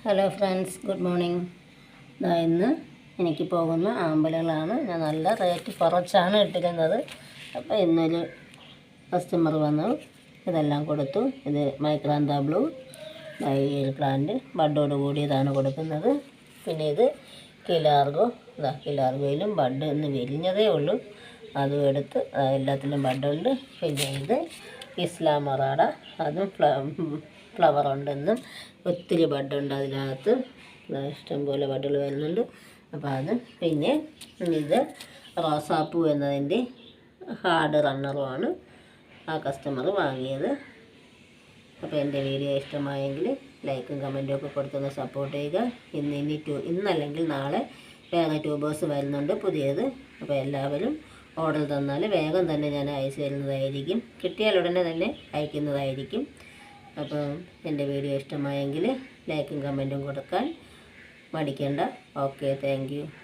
Hello friends, good morning. ഇന്ന് എനിക്ക് പോകുന്ന ആമ്പലുകളാണ്. ഞാൻ നല്ല റേറ്റ് കുറച്ചാണ് ഇട്ടിരുന്നത്. അപ്പോൾ ഇന്നൊരു കസ്റ്റമർ വന്നു, ഇതെല്ലാം കൊടുത്തു. ഇത് മൈക്രാന്ത ബ്ലൂ ഈ പ്ലാന്റ് ബഡോട് കൂടിയതാണ് കൊടുക്കുന്നത്. പിന്നെ ഇത് കിലാർഗോ, കിലാർഗോയിലും ബഡ് ഇന്ന് വിരിഞ്ഞതേ ഉള്ളൂ. അതും എടുത്ത് എല്ലാത്തിലും ബഡുണ്ട്. പിന്നെ ഇത് ഇസ്ലാം മൊറാഡ, അതും ഫ്ലവർ ഉണ്ടെന്നും ഒത്തിരി ബഡുണ്ട് അതിനകത്ത്. ഇഷ്ടംപോലെ ബഡുകൾ വരുന്നുണ്ട്. അപ്പോൾ അത് പിന്നെ ഇത് റോസാപ്പൂ എന്നതിൻ്റെ ഹാർഡ് റണ്ണറുമാണ് ആ കസ്റ്റമർ വാങ്ങിയത്. അപ്പോൾ എൻ്റെ വീഡിയോ ഇഷ്ടമായെങ്കിൽ ലൈക്കും കമൻറ്റും ഒക്കെ കൊടുത്തൊന്ന് സപ്പോർട്ട് ചെയ്യുക. ഇന്നല്ലെങ്കിൽ നാളെ വേറെ ട്യൂബേഴ്സ് വരുന്നുണ്ട് പുതിയത്. അപ്പോൾ എല്ലാവരും ഓർഡർ തന്നാൽ വേഗം തന്നെ ഞാൻ അയച്ചു തരുന്നതായിരിക്കും. കിട്ടിയാൽ ഉടനെ തന്നെ അയക്കുന്നതായിരിക്കും. അപ്പോൾ എൻ്റെ വീഡിയോ ഇഷ്ടമായെങ്കിൽ ലൈക്കും കമൻറ്റും കൊടുക്കാൻ മടിക്കേണ്ട. Okay, thank you.